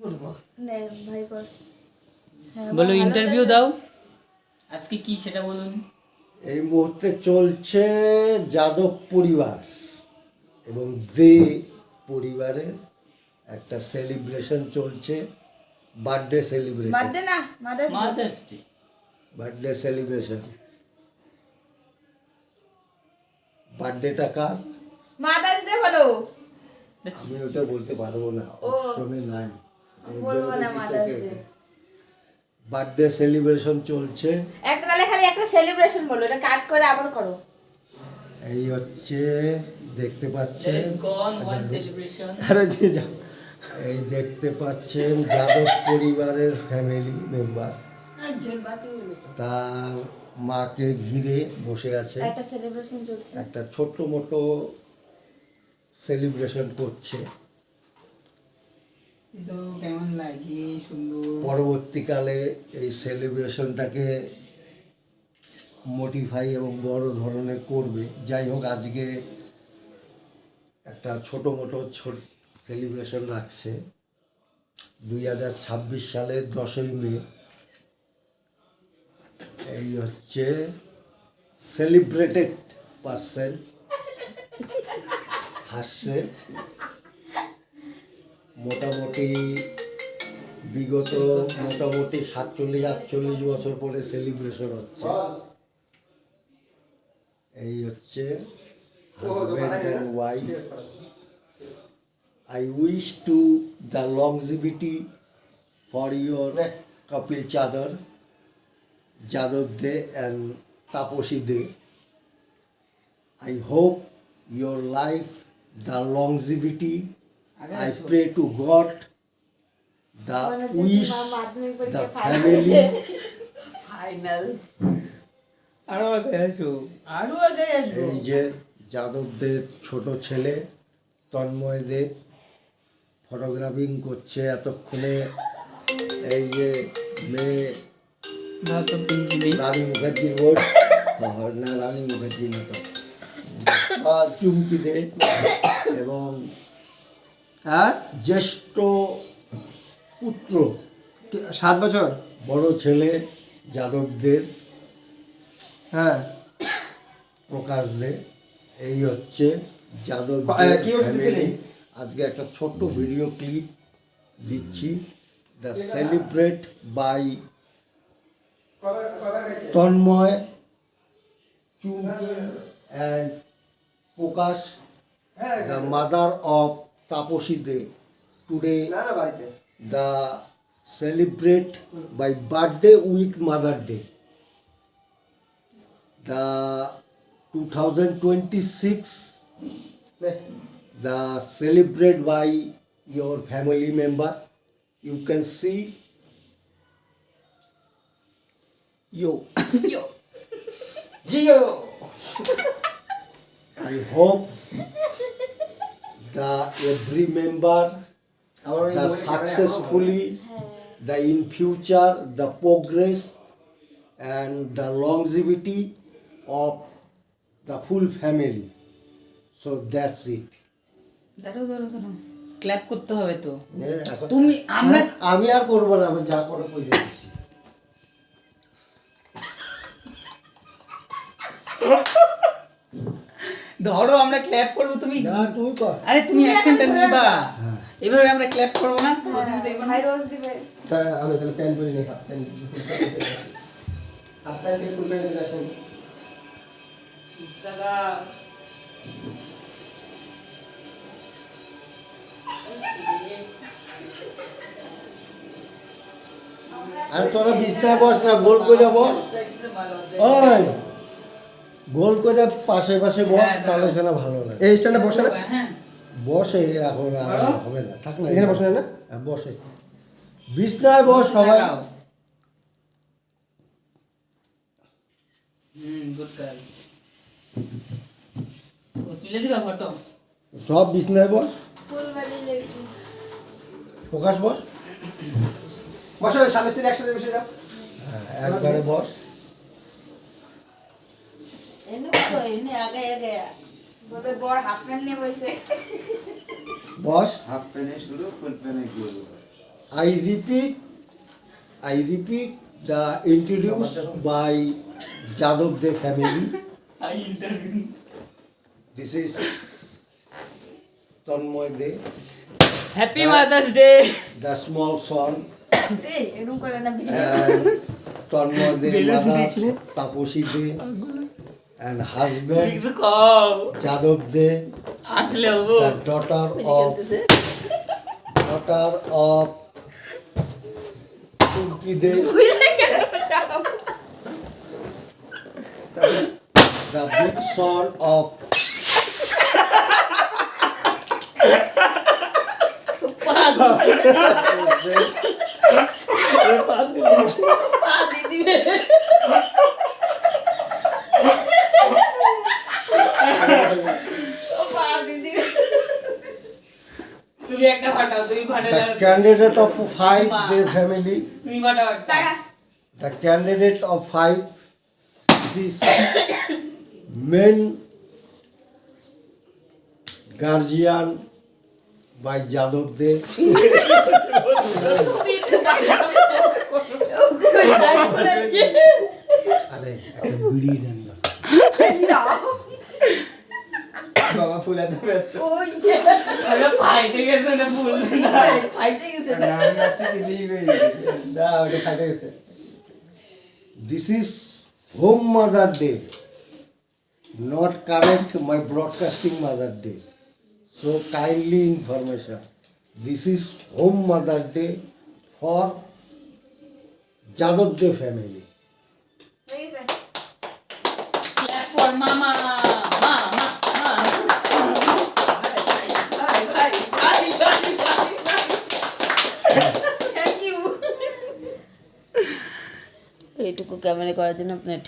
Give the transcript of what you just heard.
করবো নে ভাই বল। হ্যাঁ, বলো ভালো ইন্টারভিউ তো দাও আজকে কি সেটা বলুন। এই মুহূর্তে চলছে যাদব পরিবার এবং দে পরিবারের একটা সেলিব্রেশন চলছে, বার্থডে সেলিব্রেশন, বার্থডে না Mother's Day. Mother's Day. Birthday celebration. বার্থডেটা কার মাদার্স ডে বলো। আমি ওটা বলতে পারবো না, ও। অপশনে নাই। বলবো না মাদার্স ডে। বার্থডে সেলিব্রেশন চলছে। একটা তাহলে খালি একটা সেলিব্রেশন বলো, এটা কাট করে আবার করো। এই হচ্ছে দেখতে পাচ্ছেন, There is gone one celebration. আরে যে যাও, এই দেখতে পাচ্ছেন যাদব পরিবারের ফ্যামিলি মেম্বার তার মাকে ঘিরে বসে আছে, একটা সেলিব্রেশন চলছে। একটা ছোট্ট মোটো সেলিব্রেশন করছে। তো কেমন লাগে সুন্দর। পরবর্তীকালে এই সেলিব্রেশনটাকে মোটিফাই এবং বড় ধরনের করবে। যাই হোক, আজকে একটা ছোটো মোটো সেলিব্রেশন রাখছে 2026 সালের 10ই মে। এই হচ্ছে সেলিব্রেটেড পার্সন, হাসছে। মোটামুটি বিগত 47-48 বছর পরে সেলিব্রেশন হচ্ছে। এই হচ্ছে husband and wife. I wish to the longevity for your Kapil Chadar, Jadav De and Taposhi De. I hope your life, the longevity. I pray to God, the wish, the family. Final আরো আগে আসো। আরো আগে আসবো। এই যে যাদবদের ছোট ছেলে তন্ময় দেব ফটোগ্রাফিং করছে এতক্ষণে। এই যে মেয়ে দাও তো পিঙ্কি দি। রানী মুখার্জির বোর্ড, না রানী মুখার্জি না তো, চুমকি দে এবং আর জ্যেষ্ঠ পুত্র 7 বছর। বড় ছেলে যাদবদের হ্যাঁ, প্রকাশ দে। এই হচ্ছে যাদব কি ওষুধ দিছিলি? আজকে একটা ছোট্ট ভিডিও ক্লিপ দিচ্ছি। The celebrate by Tanmoy, Chumki and Prakash, the mother of Tapasi Dey. Today না না বাড়িতে the celebrate by birthday with Mother Day. The 2026 the celebrate by your family member. You can see you. Jio. I hope the every member the successfully, the in future, the progress and the longevity of the full family. So that's it. দাঁড়াও দাঁড়াও দাঁড়াও, clap করতে হবে তো। এখন- তুমি আমরা- আমি আর করবো না, আমি যা করে কই দিচ্ছি। ধরো আমরা ক্ল্যাপ করবো, তুমি না তুই কর। আরে তুমি অ্যাকশনটা নিবা। এভাবে আমরা ক্ল্যাপ করবো না তো তুমি দেখবে না। ভাই রোজ দিবে। আমি তাহলে প্যান্ট পরে নেই, হাফ প্যান্ট। হাফ প্যান্ট থেকে ফুল প্যান্ট নিয়ে আসেন। আর তোরা বিছনায় বস না, গোল করে বস। ওই গোল করে পাশে পাশে বস, তাহলে সেটা ভালো লাগে। এই স্ট্যান্ডে বসে না, হ্যাঁ বসে এখন আর হবে না, থাক না এখানে বসে না। হ্যাঁ, বসে বিছনায় বস সবাই। Good girl. ও তুলে দিবা ফটো। সব বিছনায় বস। ফুলবাড়ি লেগে প্রকাশ বস। বসো, স্বামী স্ত্রী একসাথে বসে যাও। হ্যাঁ, একবারে বস। এনে আগে আগে বলে বড় হাফ প্যান্ট নিয়ে বসে। বস। হাফ প্যান্টে শুরু, ফুল প্যান্টে গোল। I repeat the introduced by Jadov De family. This is Tanmoy De, happy mother's day the small son, এই এরকম করে না and Tanmoy De mother, Taposhi De, and husband, কিছু কম Jadov De, আসলে হবো the daughter of Turki De, the big son of পা দিয়ে দিবে পা দিয়ে দিবে তুমি একটা ফাটাও তুমি ফাটাও the candidate of 5 De family, তুমি ফাটাও একটা the candidate of 5. This is main guardian by Jadov De. আরে একটা বিড়ি নেন না। বাবা ফুল এত ব্যস্ত ওই আরে ফাইটে গেছে না ভুল না ফাইটে গেছে না আমি আজকে বিলিভ হয়ে গেছি না ওটা ফাইটে গেছে This is home Mother Day, not correct my broadcasting Mother Day. So kindly information. This is home Mother Day for Jadov De family. Clap for মামা মামা ভাই ভাই ভাই ভাই ভাই থ্যাংক ইউ এইটুকু ক্যামেরা করার জন্য আপনার